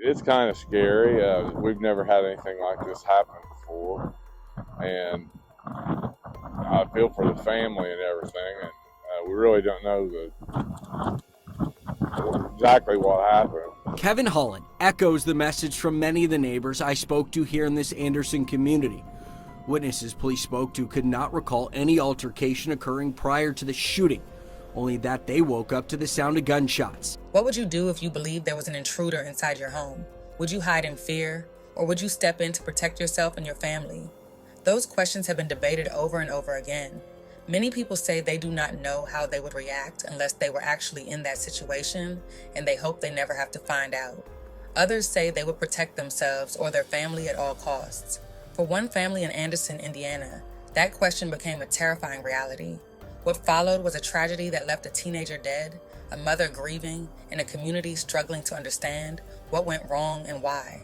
It's kind of scary. We've never had anything like this happen before, and I feel for the family and everything. And we really don't know exactly what happened. Kevin Holland echoes the message from many of the neighbors I spoke to here in this Anderson community. Witnesses police spoke to could not recall any altercation occurring prior to the shooting, only that they woke up to the sound of gunshots. What would you do if you believed there was an intruder inside your home? Would you hide in fear, or would you step in to protect yourself and your family? Those questions have been debated over and over again. Many people say they do not know how they would react unless they were actually in that situation, and they hope they never have to find out. Others say they would protect themselves or their family at all costs. For one family in Anderson, Indiana, that question became a terrifying reality. What followed was a tragedy that left a teenager dead, a mother grieving, and a community struggling to understand what went wrong and why.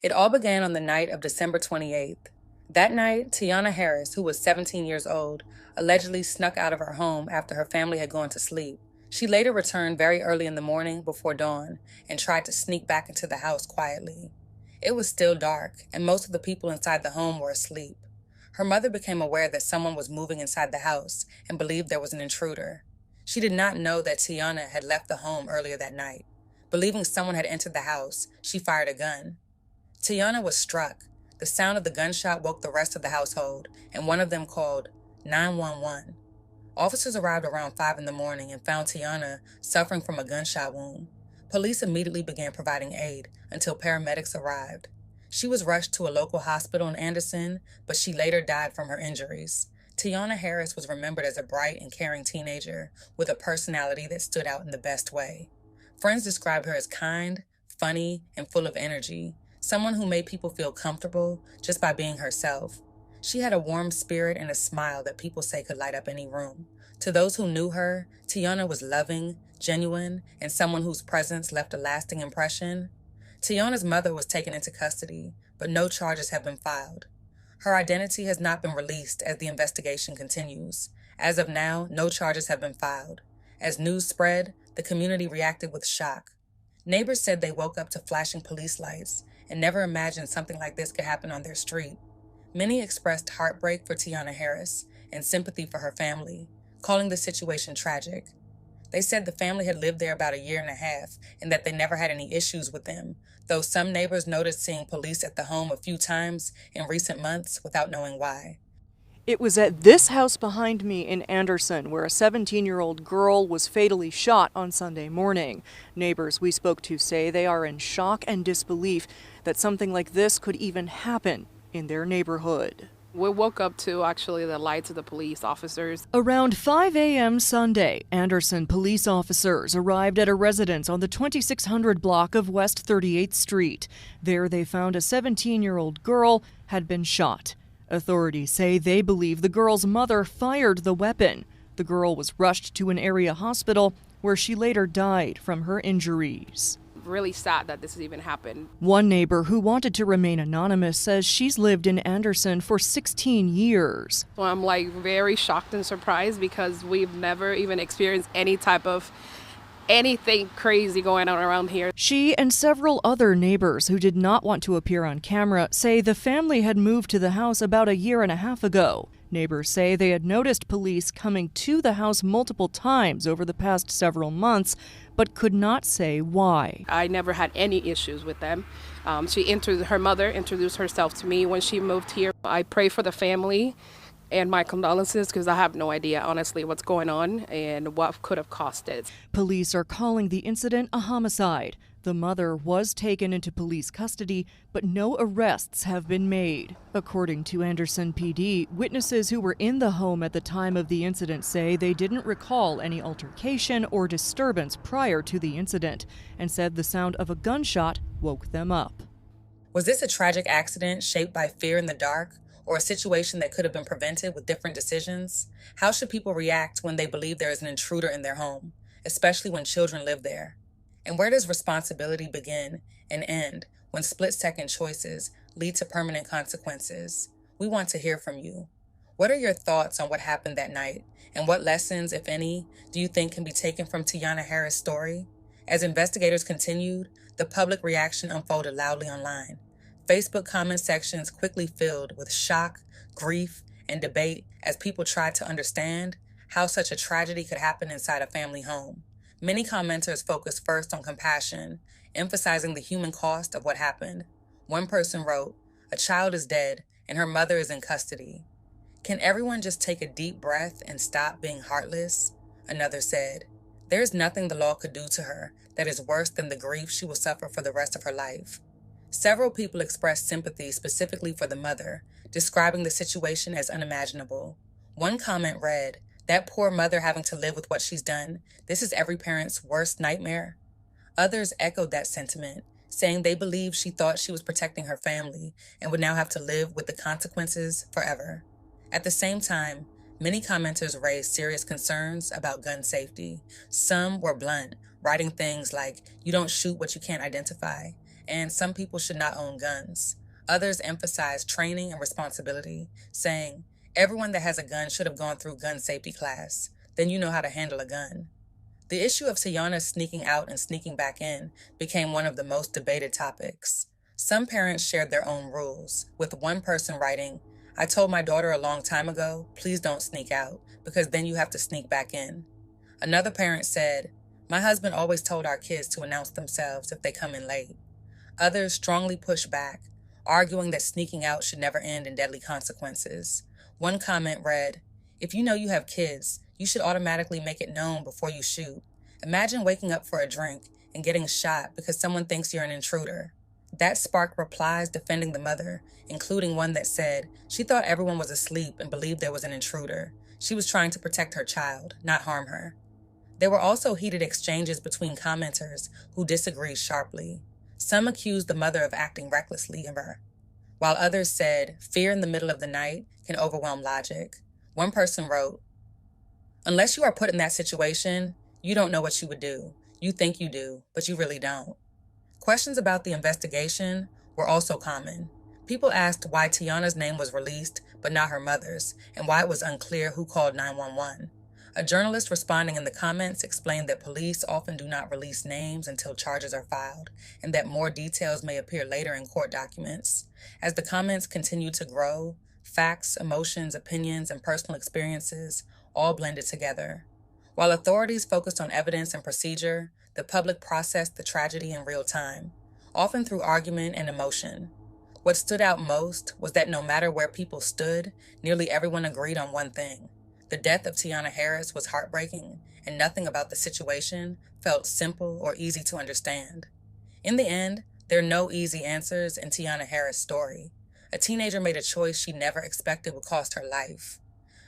It all began on the night of December 28th. That night, Tiana Harris, who was 17 years old, allegedly snuck out of her home after her family had gone to sleep. She later returned very early in the morning before dawn and tried to sneak back into the house quietly. It was still dark, and most of the people inside the home were asleep. Her mother became aware that someone was moving inside the house and believed there was an intruder. She did not know that Tiana had left the home earlier that night. Believing someone had entered the house, she fired a gun. Tiana was struck. The sound of the gunshot woke the rest of the household, and one of them called 911. Officers arrived around 5 in the morning and found Tiana suffering from a gunshot wound. Police immediately began providing aid until paramedics arrived. She was rushed to a local hospital in Anderson, but she later died from her injuries. Tiana Harris was remembered as a bright and caring teenager with a personality that stood out in the best way. Friends described her as kind, funny, and full of energy. Someone who made people feel comfortable just by being herself. She had a warm spirit and a smile that people say could light up any room. To those who knew her, Tiana was loving, genuine, and someone whose presence left a lasting impression. Tiana's mother was taken into custody, but no charges have been filed. Her identity has not been released as the investigation continues. As of now, no charges have been filed. As news spread, the community reacted with shock. Neighbors said they woke up to flashing police lights and never imagined something like this could happen on their street. Many expressed heartbreak for Tiana Harris and sympathy for her family, calling the situation tragic. They said the family had lived there about a year and a half and that they never had any issues with them, though some neighbors noted seeing police at the home a few times in recent months without knowing why. It was at this house behind me in Anderson where a 17-year-old girl was fatally shot on Sunday morning. Neighbors we spoke to say they are in shock and disbelief that something like this could even happen in their neighborhood. We woke up to actually the lights of the police officers. Around 5 a.m. Sunday, Anderson police officers arrived at a residence on the 2600 block of West 38th Street. There they found a 17-year-old girl had been shot. Authorities say they believe the girl's mother fired the weapon. The girl was rushed to an area hospital where she later died from her injuries. Really sad that this even happened. One neighbor who wanted to remain anonymous says she's lived in Anderson for 16 years. So I'm very shocked and surprised because we've never even experienced any type of anything crazy going on around here. She and several other neighbors who did not want to appear on camera say the family had moved to the house about a year and a half ago. Neighbors say they had noticed police coming to the house multiple times over the past several months, but could not say why. I never had any issues with them. Her mother introduced herself to me when she moved here. I pray for the family and my condolences because I have no idea, honestly, what's going on and what could have caused it. Police are calling the incident a homicide. The mother was taken into police custody, but no arrests have been made. According to Anderson PD, witnesses who were in the home at the time of the incident say they didn't recall any altercation or disturbance prior to the incident and said the sound of a gunshot woke them up. Was this a tragic accident shaped by fear in the dark, or a situation that could have been prevented with different decisions? How should people react when they believe there is an intruder in their home, especially when children live there? And where does responsibility begin and end when split-second choices lead to permanent consequences? We want to hear from you. What are your thoughts on what happened that night, and what lessons, if any, do you think can be taken from Tiana Harris' story? As investigators continued, the public reaction unfolded loudly online. Facebook comment sections quickly filled with shock, grief, and debate as people tried to understand how such a tragedy could happen inside a family home. Many commenters focused first on compassion, emphasizing the human cost of what happened. One person wrote, "A child is dead, and her mother is in custody. Can everyone just take a deep breath and stop being heartless?" Another said, "There is nothing the law could do to her that is worse than the grief she will suffer for the rest of her life." Several people expressed sympathy specifically for the mother, describing the situation as unimaginable. One comment read, "That poor mother having to live with what she's done. This is every parent's worst nightmare." Others echoed that sentiment, saying they believed she thought she was protecting her family and would now have to live with the consequences forever. At the same time, many commenters raised serious concerns about gun safety. Some were blunt, writing things like, "You don't shoot what you can't identify," and "Some people should not own guns." Others emphasized training and responsibility, saying, "Everyone that has a gun should have gone through gun safety class. Then you know how to handle a gun." The issue of Tiana sneaking out and sneaking back in became one of the most debated topics. Some parents shared their own rules, with one person writing, "I told my daughter a long time ago, please don't sneak out, because then you have to sneak back in." Another parent said, "My husband always told our kids to announce themselves if they come in late." Others strongly pushed back, arguing that sneaking out should never end in deadly consequences. One comment read, "If you know you have kids, you should automatically make it known before you shoot. Imagine waking up for a drink and getting shot because someone thinks you're an intruder." That sparked replies defending the mother, including one that said she thought everyone was asleep and believed there was an intruder. She was trying to protect her child, not harm her. There were also heated exchanges between commenters who disagreed sharply. Some accused the mother of acting recklessly of her, while others said fear in the middle of the night can overwhelm logic. One person wrote, "Unless you are put in that situation, you don't know what you would do. You think you do, but you really don't." Questions about the investigation were also common. People asked why Tiana's name was released, but not her mother's, and why it was unclear who called 911. A journalist responding in the comments explained that police often do not release names until charges are filed, and that more details may appear later in court documents. As the comments continued to grow, facts, emotions, opinions, and personal experiences all blended together. While authorities focused on evidence and procedure, the public processed the tragedy in real time, often through argument and emotion. What stood out most was that no matter where people stood, nearly everyone agreed on one thing. The death of Tiana Harris was heartbreaking, and nothing about the situation felt simple or easy to understand. In the end, there are no easy answers in Tiana Harris' story. A teenager made a choice she never expected would cost her life.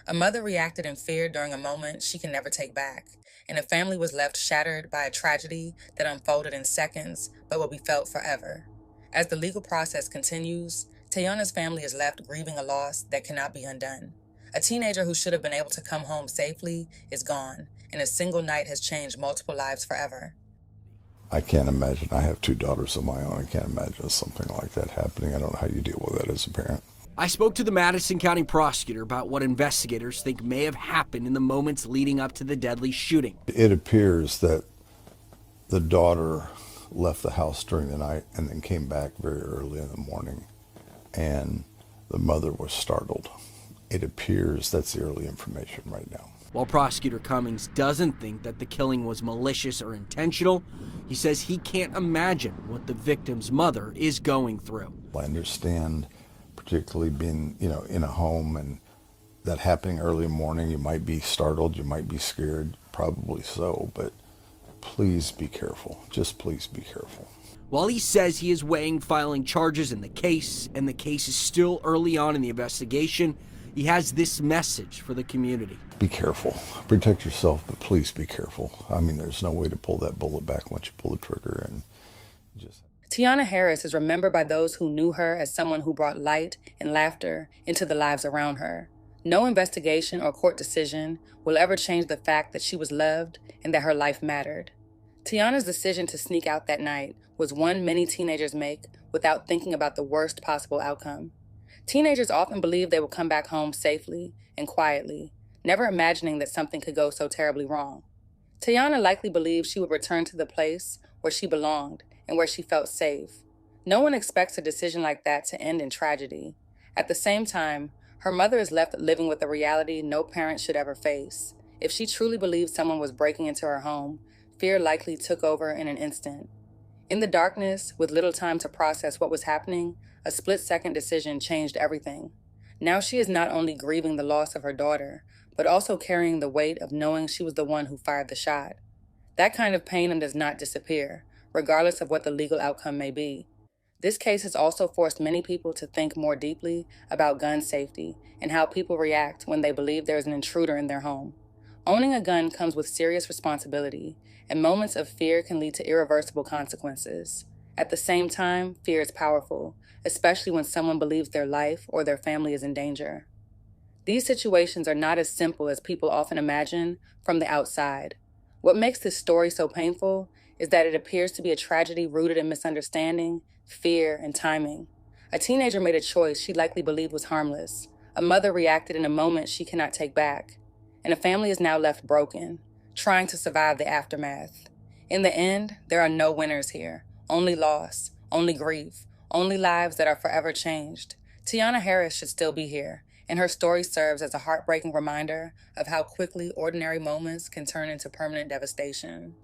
A mother reacted in fear during a moment she can never take back, and a family was left shattered by a tragedy that unfolded in seconds but will be felt forever. As the legal process continues, Tiana's family is left grieving a loss that cannot be undone. A teenager who should have been able to come home safely is gone, and a single night has changed multiple lives forever. I can't imagine. I have two daughters of my own. I can't imagine something like that happening. I don't know how you deal with that as a parent. I spoke to the Madison County prosecutor about what investigators think may have happened in the moments leading up to the deadly shooting. It appears that the daughter left the house during the night and then came back very early in the morning, and the mother was startled. It appears that's the early information right now. While Prosecutor Cummings doesn't think that the killing was malicious or intentional, he says he can't imagine what the victim's mother is going through. I understand, particularly being, in a home and that happening early in the morning, you might be startled, you might be scared, probably so, but please be careful. Just please be careful. While he says he is weighing filing charges in the case, and the case is still early on in the investigation, he has this message for the community. Be careful. Protect yourself, but please be careful. I mean, there's no way to pull that bullet back once you pull the trigger. And just. Tiana Harris is remembered by those who knew her as someone who brought light and laughter into the lives around her. No investigation or court decision will ever change the fact that she was loved and that her life mattered. Tiana's decision to sneak out that night was one many teenagers make without thinking about the worst possible outcome. Teenagers often believe they will come back home safely and quietly, never imagining that something could go so terribly wrong. Tiana likely believed she would return to the place where she belonged and where she felt safe. No one expects a decision like that to end in tragedy. At the same time, her mother is left living with a reality no parent should ever face. If she truly believed someone was breaking into her home, fear likely took over in an instant. In the darkness, with little time to process what was happening, a split-second decision changed everything. Now she is not only grieving the loss of her daughter, but also carrying the weight of knowing she was the one who fired the shot. That kind of pain does not disappear, regardless of what the legal outcome may be. This case has also forced many people to think more deeply about gun safety and how people react when they believe there is an intruder in their home. Owning a gun comes with serious responsibility, and moments of fear can lead to irreversible consequences. At the same time, fear is powerful, especially when someone believes their life or their family is in danger. These situations are not as simple as people often imagine from the outside. What makes this story so painful is that it appears to be a tragedy rooted in misunderstanding, fear, and timing. A teenager made a choice she likely believed was harmless. A mother reacted in a moment she cannot take back. And a family is now left broken, trying to survive the aftermath. In the end, there are no winners here. Only loss, only grief, only lives that are forever changed. Tiana Harris should still be here, and her story serves as a heartbreaking reminder of how quickly ordinary moments can turn into permanent devastation.